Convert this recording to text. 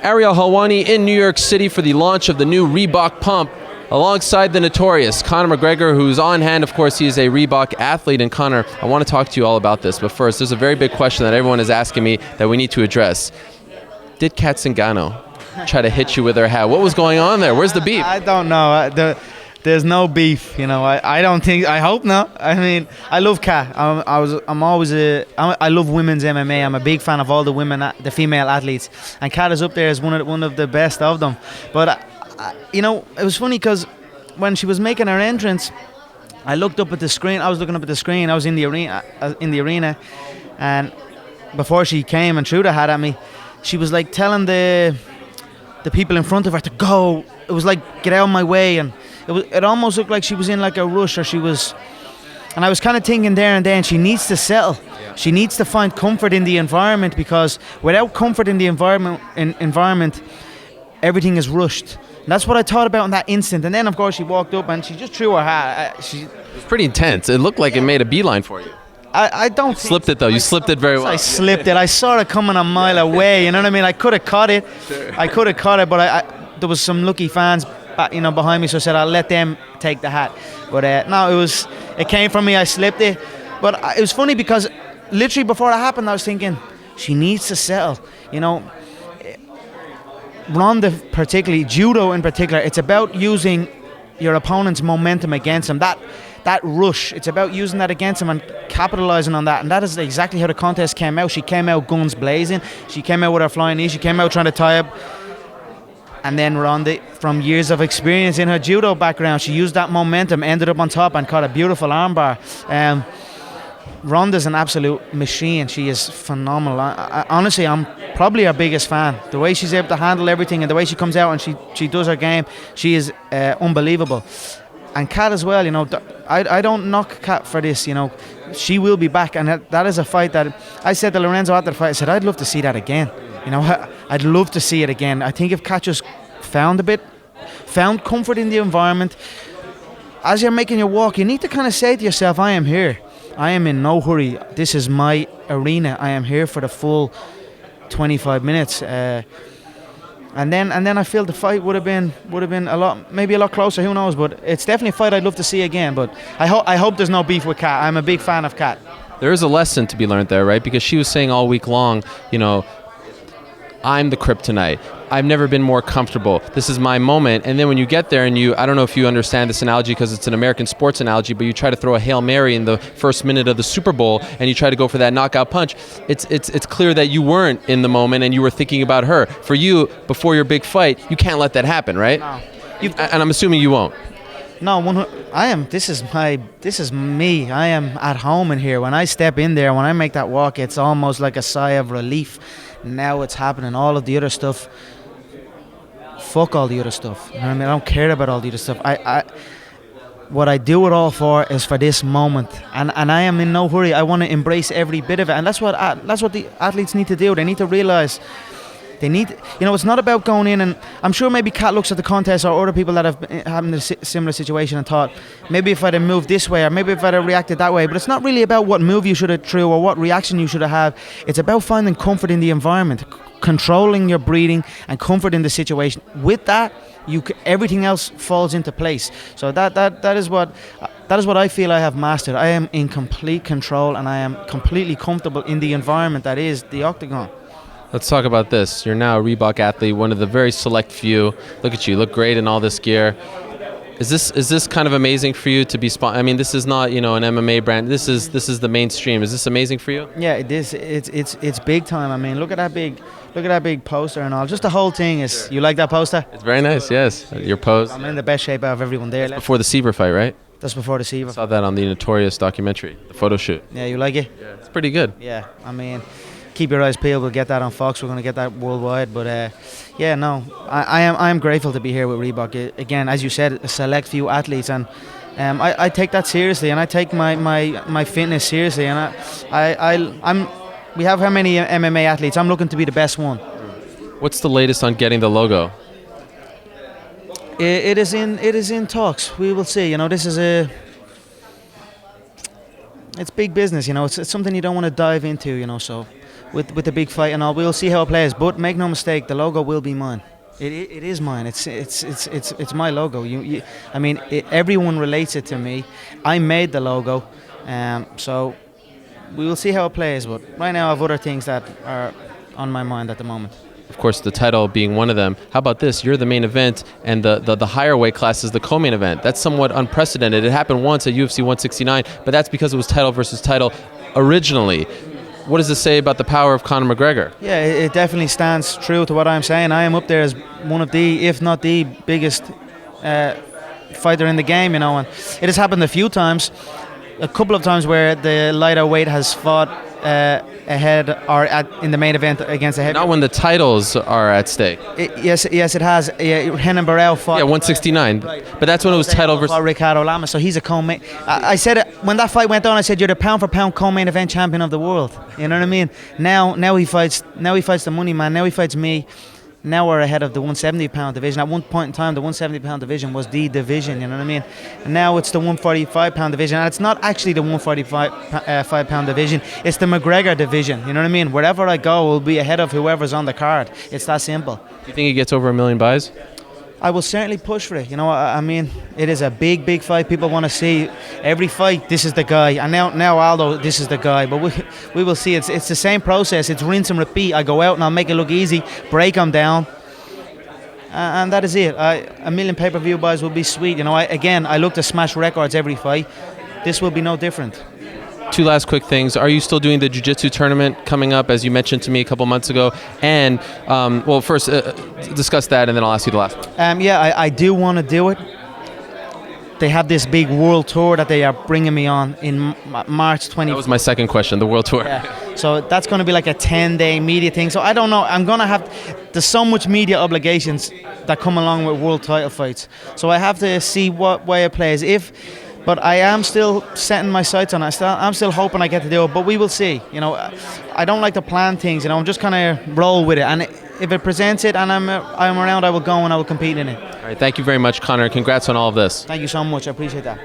Ariel Helwani in New York City for the launch of the new Reebok Pump, alongside the notorious Conor McGregor, who's on hand. Of course, he is a Reebok athlete. And Conor, I want to talk to you all about this. But first, there's a very big question that everyone is asking me that we need to address. Did Cat Zingano try to hit you with her hat? What was going on there? Where's the beef? I don't know. There's no beef, you know. I don't think. I hope not. I mean, I love Cat. I love women's MMA. I'm a big fan of all the women, the female athletes, and Cat is up there as one of the best of them. But you know, it was funny because when she was making her entrance, I looked up at the screen. I was looking up at the screen. I was in the arena, and before she came and threw the hat at me, she was like telling the people in front of her to go. It was like, get out of my way, and it almost looked like she was in like a rush, or she was. And I was kind of thinking there and then, she needs to settle. Yeah. She needs to find comfort in the environment, because without comfort in the environment, everything is rushed. And that's what I thought about in that instant. And then, of course, she walked up and she just threw her hat. It was pretty intense. It looked like it made a beeline for you. I don't slipped it though. You slipped it very well. I slipped it. I saw it coming a mile away. You know what I mean? I could have caught it. Sure. I could have caught it, but there was some lucky fans, you know, behind me. So I said I'll let them take the hat. But no, it came from me. I slipped it. But it was funny because literally before it happened, I was thinking she needs to settle. You know, Ronda particularly, judo in particular, it's about using your opponent's momentum against them. That rush, it's about using that against him and capitalizing on that. And that is exactly how the contest came out. She came out guns blazing. She came out with her flying knee. She came out trying to tie up. And then Ronda, from years of experience in her judo background, she used that momentum, ended up on top and caught a beautiful armbar. Ronda's an absolute machine. She is phenomenal. Honestly, I'm probably her biggest fan. The way she's able to handle everything and the way she comes out and she does her game, she is unbelievable. And Cat as well, you know, I don't knock Cat for this, you know. She will be back, and that is a fight that I said to Lorenzo after the fight, I said, I'd love to see that again. You know, I'd love to see it again. I think if Cat just found comfort in the environment, as you're making your walk, you need to kind of say to yourself, I am here. I am in no hurry. This is my arena. I am here for the full 25 minutes. And then I feel the fight would have been maybe a lot closer. Who knows? But it's definitely a fight I'd love to see again. But I hope there's no beef with Cat. I'm a big fan of Cat. There is a lesson to be learned there, right? Because she was saying all week long, you know, I'm the kryptonite. I've never been more comfortable. This is my moment. And then when you get there and I don't know if you understand this analogy because it's an American sports analogy, but you try to throw a Hail Mary in the first minute of the Super Bowl and you try to go for that knockout punch, it's clear that you weren't in the moment and you were thinking about her. For you, before your big fight, you can't let that happen, right? No. And I'm assuming you won't. No, I am. This is me. I am at home in here. When I step in there, when I make that walk, it's almost like a sigh of relief. Now it's happening. All of the other stuff, fuck all the other stuff. You know what I mean? I don't care about all the other stuff. What I do it all for is for this moment, and I am in no hurry. I want to embrace every bit of it, and that's what the athletes need to do. They need to realize. It's not about going in, and I'm sure maybe Cat looks at the contest or other people that have been having a similar situation and thought, maybe if I'd have moved this way or maybe if I'd have reacted that way. But it's not really about what move you should have threw or what reaction you should have had. It's about finding comfort in the environment, controlling your breathing and comfort in the situation. With that, everything else falls into place. So that is what I feel I have mastered. I am in complete control and I am completely comfortable in the environment that is the octagon. Let's talk about this. You're now a Reebok athlete, one of the very select few. Look at you, look great in all this gear. Is this kind of amazing for you to be I mean, this is not, you know, an MMA brand. This is the mainstream. Is this amazing for you? Yeah, it is. It's big time. I mean, look at that big poster and all. Just the whole thing is. You like that poster? It's very nice. Yes, your pose. I'm in the best shape out of everyone there. That's before the Seaver fight, right? That's before the Seaver. I saw that on the Notorious documentary, the photo shoot. Yeah, you like it? Yeah, it's pretty good. Yeah, I mean, keep your eyes peeled. We'll get that on Fox. We're going to get that worldwide. But yeah, no, I am grateful to be here with Reebok. Again, as you said, a select few athletes, and I take that seriously, and I take my fitness seriously. And we have how many MMA athletes? I'm looking to be the best one. What's the latest on getting the logo? It is in talks. We will see. You know, this is it's big business. You know, it's something you don't want to dive into. You know, so with the big fight and all. We'll see how it plays. But make no mistake, the logo will be mine. It is mine. It's my logo. I mean, everyone relates it to me. I made the logo, so we will see how it plays. But right now, I have other things that are on my mind at the moment. Of course, the title being one of them. How about this? You're the main event, and the higher weight class is the co-main event. That's somewhat unprecedented. It happened once at UFC 169, but that's because it was title versus title originally. What does this say about the power of Conor McGregor? Yeah, it definitely stands true to what I'm saying. I am up there as one of the, if not the biggest fighter in the game, you know. And it has happened a few times, a couple of times where the lighter weight has fought ahead or in the main event against a heavy. Not when the titles are at stake. Yes, it has. Renan Barão fought. Yeah, 169. Right. But that's when it was title versus. Ricardo Lama. So he's a co-main. I said it when that fight went on. I said you're the pound for pound co-main event champion of the world. You know what I mean? Now he fights. Now he fights the money man. Now he fights me. Now we're ahead of the 170-pound division. At one point in time, the 170-pound division was the division, you know what I mean? And now it's the 145-pound division. And it's not actually the 145-pound division. It's the McGregor division, you know what I mean? Wherever I go, we'll be ahead of whoever's on the card. It's that simple. Do you think he gets over 1 million buys? I will certainly push for it. You know, I mean, it is a big, big fight. People want to see every fight. This is the guy, and now Aldo, this is the guy. But we will see. It's the same process. It's rinse and repeat. I go out and I'll make it look easy, break them down, and that is it. 1 million pay-per-view buys will be sweet. You know, I look to smash records every fight. This will be no different. 2 last quick things. Are you still doing the Jiu-Jitsu tournament coming up, as you mentioned to me a couple months ago? And, well, first, discuss that, and then I'll ask you the last one. Yeah, I do want to do it. They have this big world tour that they are bringing me on in March 20. That was my second question, the world tour. Yeah. So that's going to be like a 10-day media thing. So I don't know. I'm going to have... There's so much media obligations that come along with world title fights. So I have to see what way it plays. But I am still setting my sights on it. I'm still hoping I get to do it, but we will see. You know, I don't like to plan things. You know, I'm just kind of roll with it. And if it presents it and I'm around, I will go and I will compete in it. All right, thank you very much, Conor. Congrats on all of this. Thank you so much. I appreciate that.